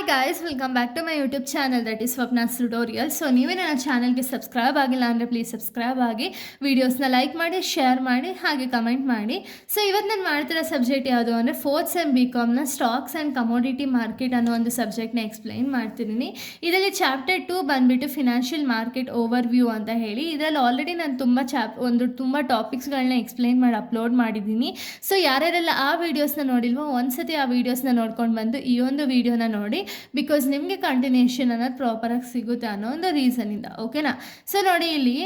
Hi guys, welcome back to my YouTube channel that is Swapna's tutorial. So ನೀವೇ ನನ್ನ ಚಾನಲ್ಗೆ subscribe ಆಗಿಲ್ಲ ಅಂದರೆ ಪ್ಲೀಸ್ ಸಬ್ಸ್ಕ್ರೈಬ್ ಆಗಿ, ವೀಡಿಯೋಸ್ನ ಲೈಕ್ ಮಾಡಿ, ಶೇರ್ ಮಾಡಿ, ಹಾಗೆ ಕಮೆಂಟ್ ಮಾಡಿ. ಸೊ ಇವತ್ತು ನಾನು ಮಾಡ್ತಿರೋ ಸಬ್ಜೆಕ್ಟ್ ಯಾವುದು ಅಂದರೆ ಫೋರ್ತ್ ಸೆಮ್ ಬಿ.ಕಾಮ್ನ ಸ್ಟಾಕ್ಸ್ ಆ್ಯಂಡ್ ಕಮೋಡಿಟಿ ಮಾರ್ಕೆಟ್ ಅನ್ನೋ ಒಂದು ಸಬ್ಜೆಕ್ಟ್ನ ಎಕ್ಸ್ಪ್ಲೈನ್ ಮಾಡ್ತಿದ್ದೀನಿ. ಇದರಲ್ಲಿ ಚಾಪ್ಟರ್ 2 ಬಂದುಬಿಟ್ಟು ಫಿನಾನ್ಷಿಯಲ್ ಮಾರ್ಕೆಟ್ ಓವರ್ ವ್ಯೂ ಅಂತ ಹೇಳಿ. ಇದರಲ್ಲಿ ಆಲ್ರೆಡಿ ನಾನು ತುಂಬ ಟಾಪಿಕ್ಸ್ಗಳನ್ನ ಎಕ್ಸ್ಪ್ಲೈನ್ ಮಾಡಿ ಅಪ್ಲೋಡ್ ಮಾಡಿದ್ದೀನಿ. ಸೊ ಯಾರ್ಯಾರೆಲ್ಲ ಆ ವೀಡಿಯೋಸ್ನ ನೋಡಿಲ್ವೋ ಒಂದ್ಸತಿ ಆ ವೀಡಿಯೋಸ್ನ ನೋಡ್ಕೊಂಡು ಬಂದು ಈ ಒಂದು ವೀಡಿಯೋನ ನೋಡಿ, ಬಿಕಾಸ್ ನಿಮಗೆ ಕಂಟಿನ್ಯೂಷನ್ ಅನ್ನೋದು ಪ್ರಾಪರಾಗಿ ಸಿಗುತ್ತೆ ಅನ್ನೋ ಒಂದು ರೀಸನಿಂದ. ಓಕೆನಾ? ಸೊ ನೋಡಿ, ಇಲ್ಲಿ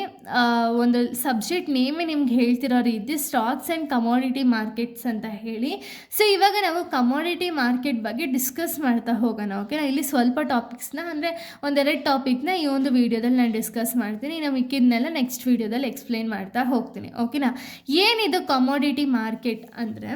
ಒಂದು ಸಬ್ಜೆಕ್ಟ್ ನೇಮೇ ನಿಮ್ಗೆ ಹೇಳ್ತಿರೋ ರೀತಿ ಸ್ಟಾಕ್ಸ್ ಆ್ಯಂಡ್ ಕಮೋಡಿಟಿ ಮಾರ್ಕೆಟ್ಸ್ ಅಂತ ಹೇಳಿ. ಸೊ ಇವಾಗ ನಾವು ಕಮೋಡಿಟಿ ಮಾರ್ಕೆಟ್ ಬಗ್ಗೆ ಡಿಸ್ಕಸ್ ಮಾಡ್ತಾ ಹೋಗೋಣ. ಓಕೆನಾ? ಇಲ್ಲಿ ಸ್ವಲ್ಪ ಟಾಪಿಕ್ಸ್ನ ಅಂದರೆ ಒಂದೆರಡು ಟಾಪಿಕ್ನ ಈ ಒಂದು ವೀಡಿಯೋದಲ್ಲಿ ನಾನು ಡಿಸ್ಕಸ್ ಮಾಡ್ತೀನಿ. ನಾವು ಮಿಕ್ಕಿದ್ನೆಲ್ಲ ನೆಕ್ಸ್ಟ್ ವೀಡಿಯೋದಲ್ಲಿ ಎಕ್ಸ್ಪ್ಲೇನ್ ಮಾಡ್ತಾ ಹೋಗ್ತೀನಿ. ಓಕೆನಾ? ಏನಿದು ಕಮೋಡಿಟಿ ಮಾರ್ಕೆಟ್ ಅಂದರೆ,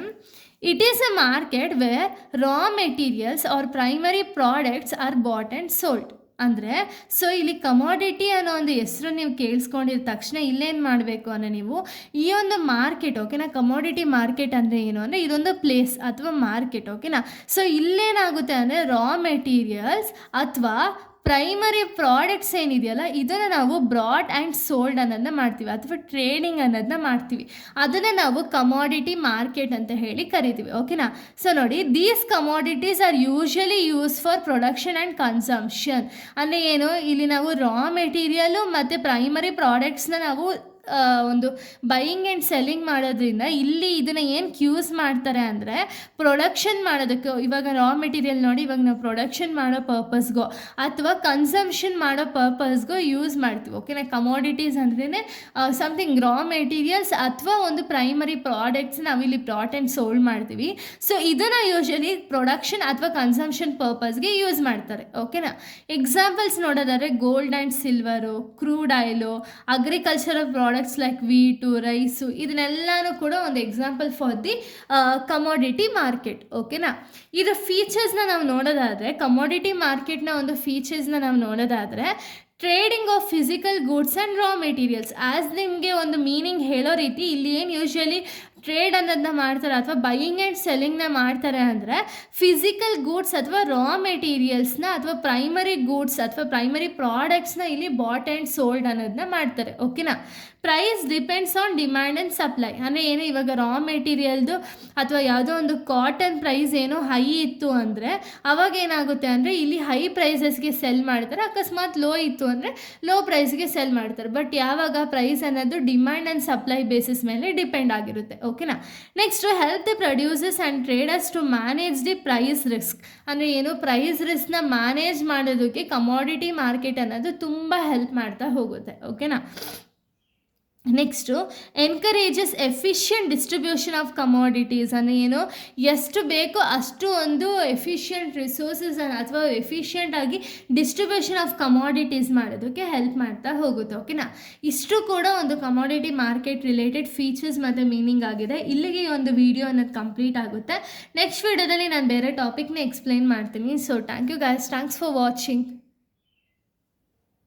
it is a market where raw materials or primary products are bought and sold. ಅಂದರೆ ಸೊ ಇಲ್ಲಿ ಕಮೋಡಿಟಿ ಅನ್ನೋ ಒಂದು ಹೆಸರು ನೀವು ಕೇಳಿಸ್ಕೊಂಡಿದ್ದ ತಕ್ಷಣ ಇಲ್ಲೇನು ಮಾಡಬೇಕು ಅಂದರೆ ನೀವು ಈ ಒಂದು ಮಾರ್ಕೆಟ್, ಓಕೆನಾ, ಕಮೋಡಿಟಿ ಮಾರ್ಕೆಟ್ ಅಂದರೆ ಏನು ಅಂದರೆ ಇದೊಂದು ಪ್ಲೇಸ್ ಅಥವಾ ಮಾರ್ಕೆಟ್. ಓಕೆನಾ? ಸೊ ಇಲ್ಲೇನಾಗುತ್ತೆ ಅಂದರೆ ರಾ ಮೆಟೀರಿಯಲ್ಸ್ ಅಥವಾ ಪ್ರೈಮರಿ ಪ್ರಾಡಕ್ಟ್ಸ್ ಏನಿದೆಯಲ್ಲ ಇದನ್ನು ನಾವು ಬ್ರಾಡ್ ಆ್ಯಂಡ್ ಸೋಲ್ಡ್ ಅನ್ನೋದನ್ನ ಮಾಡ್ತೀವಿ, ಅಥವಾ ಟ್ರೇಡಿಂಗ್ ಅನ್ನೋದನ್ನ ಮಾಡ್ತೀವಿ. ಅದನ್ನು ನಾವು ಕಮೋಡಿಟಿ ಮಾರ್ಕೆಟ್ ಅಂತ ಹೇಳಿ ಕರಿತೀವಿ. ಓಕೆನಾ? ಸೊ ನೋಡಿ, these commodities are usually use for production and consumption. ಅಂದರೆ ಏನು, ಇಲ್ಲಿ ನಾವು ರಾ ಮೆಟೀರಿಯಲು ಮತ್ತು ಪ್ರೈಮರಿ ಪ್ರಾಡಕ್ಟ್ಸ್ನ ನಾವು ಒಂದು ಬೈಯಿಂಗ್ ಆ್ಯಂಡ್ ಸೆಲ್ಲಿಂಗ್ ಮಾಡೋದ್ರಿಂದ ಇಲ್ಲಿ ಇದನ್ನು ಏನಕ್ಕೆ ಯೂಸ್ ಮಾಡ್ತಾರೆ ಅಂದರೆ ಪ್ರೊಡಕ್ಷನ್ ಮಾಡೋದಕ್ಕೆ. ಇವಾಗ ರಾ ಮೆಟೀರಿಯಲ್ ನೋಡಿ, ಇವಾಗ ನಾವು ಪ್ರೊಡಕ್ಷನ್ ಮಾಡೋ ಪರ್ಪಸ್ಗೋ ಅಥವಾ ಕನ್ಸಂಪ್ಷನ್ ಮಾಡೋ ಪರ್ಪಸ್ಗೋ ಯೂಸ್ ಮಾಡ್ತೀವಿ. ಓಕೆನಾ? ಕಮೋಡಿಟೀಸ್ ಅಂದ್ರೇ ಸಮಥಿಂಗ್ ರಾ ಮೆಟೀರಿಯಲ್ಸ್ ಅಥವಾ ಒಂದು ಪ್ರೈಮರಿ ಪ್ರಾಡಕ್ಟ್ಸ್ ನಾವಿಲ್ಲಿ ಬ್ರಾಟ್ ಆ್ಯಂಡ್ ಸೋಲ್ಡ್ ಮಾಡ್ತೀವಿ. ಸೊ ಇದನ್ನು ಯೂಶಲಿ ಪ್ರೊಡಕ್ಷನ್ ಅಥವಾ ಕನ್ಸಂಪ್ಷನ್ ಪರ್ಪಸ್ಗೆ ಯೂಸ್ ಮಾಡ್ತಾರೆ. ಓಕೆನಾ? ಎಕ್ಸಾಂಪಲ್ಸ್ ನೋಡೋದಾದರೆ gold and silver, crude oil, agricultural products like wheat, rice, ಇದನ್ನೆಲ್ಲನೂ ಕೂಡ ಒಂದು example for the commodity market. ಓಕೆನಾ? ಇದರ ಫೀಚರ್ಸ್ನ ನಾವು ನೋಡೋದಾದರೆ, ಕಮೋಡಿಟಿ ಮಾರ್ಕೆಟ್ನ ಒಂದು ಫೀಚರ್ಸ್ನ ನಾವು ನೋಡೋದಾದರೆ, trading of physical goods and raw materials. As ನಿಮಗೆ ಒಂದು ಮೀನಿಂಗ್ ಹೇಳೋ ರೀತಿ ಇಲ್ಲಿ ಏನು ಯೂಶ್ವಲಿ ಟ್ರೇಡ್ ಅನ್ನೋದನ್ನ ಮಾಡ್ತಾರೆ ಅಥವಾ ಬೈಯಿಂಗ್ ಆ್ಯಂಡ್ ಸೆಲ್ಲಿಂಗ್ನ ಮಾಡ್ತಾರೆ ಅಂದರೆ ಫಿಸಿಕಲ್ ಗೂಡ್ಸ್ ಅಥವಾ ರಾ ಮೆಟೀರಿಯಲ್ಸ್ನ ಅಥವಾ ಪ್ರೈಮರಿ ಗೂಡ್ಸ್ ಅಥವಾ ಪ್ರೈಮರಿ ಪ್ರಾಡಕ್ಟ್ಸ್ನ ಇಲ್ಲಿ ಬಾಟ್ ಆ್ಯಂಡ್ ಸೋಲ್ಡ್ ಅನ್ನೋದನ್ನ ಮಾಡ್ತಾರೆ. ಓಕೆನಾ? Price depends on demand and supply. ಅಂದರೆ ಏನು, ಇವಾಗ ರಾ ಮೆಟೀರಿಯಲ್ದು ಅಥವಾ ಯಾವುದೋ ಒಂದು ಕಾಟನ್ ಪ್ರೈಸ್ ಏನೋ ಹೈ ಇತ್ತು ಅಂದರೆ ಅವಾಗ ಏನಾಗುತ್ತೆ ಅಂದರೆ ಇಲ್ಲಿ ಹೈ ಪ್ರೈಸಸ್ಗೆ ಸೆಲ್ ಮಾಡ್ತಾರೆ. ಅಕಸ್ಮಾತ್ ಲೋ ಇತ್ತು ಅಂದರೆ ಲೋ ಪ್ರೈಸ್ಗೆ ಸೆಲ್ ಮಾಡ್ತಾರೆ. ಬಟ್ ಯಾವಾಗ ಪ್ರೈಸ್ ಅನ್ನೋದು ಡಿಮ್ಯಾಂಡ್ ಆ್ಯಂಡ್ ಸಪ್ಲೈ ಬೇಸಿಸ್ ಮೇಲೆ ಡಿಪೆಂಡ್ ಆಗಿರುತ್ತೆ. ಓಕೆನಾ? Next help the producers and traders to manage the price risk. ಅಂದರೆ ಏನು, ಪ್ರೈಸ್ ರಿಸ್ಕ್ನ ಮ್ಯಾನೇಜ್ ಮಾಡೋದಕ್ಕೆ ಕಮೋಡಿಟಿ ಮಾರ್ಕೆಟ್ ಅನ್ನೋದು ತುಂಬ ಹೆಲ್ಪ್ ಮಾಡ್ತಾ ಹೋಗುತ್ತೆ. ಓಕೆನಾ? Next encourages efficient distribution of commodities. ಅಂದರೆ ಏನು, ಎಷ್ಟು ಬೇಕೋ ಅಷ್ಟು ಒಂದು ಎಫಿಷಿಯಂಟ್ ರಿಸೋರ್ಸಸ್ ಅಥವಾ ಎಫಿಷಿಯಂಟಾಗಿ ಡಿಸ್ಟ್ರಿಬ್ಯೂಷನ್ ಆಫ್ ಕಮೋಡಿಟೀಸ್ ಮಾಡೋದಕ್ಕೆ ಹೆಲ್ಪ್ ಮಾಡ್ತಾ ಹೋಗುತ್ತೆ. ಓಕೆನಾ? ಇಷ್ಟು ಕೂಡ ಒಂದು ಕಮೋಡಿಟಿ ಮಾರ್ಕೆಟ್ ರಿಲೇಟೆಡ್ ಫೀಚರ್ಸ್ ಮತ್ತು ಮೀನಿಂಗ್ ಆಗಿದೆ. ಇಲ್ಲಿಗೆ ಈ ಒಂದು ವಿಡಿಯೋ ಅನ್ನೋದು ಕಂಪ್ಲೀಟ್ ಆಗುತ್ತೆ. ನೆಕ್ಸ್ಟ್ ವಿಡಿಯೋದಲ್ಲಿ ನಾನು ಬೇರೆ ಟಾಪಿಕ್ನ ಎಕ್ಸ್ಪ್ಲೈನ್ ಮಾಡ್ತೀನಿ. So thank you guys, thanks for watching.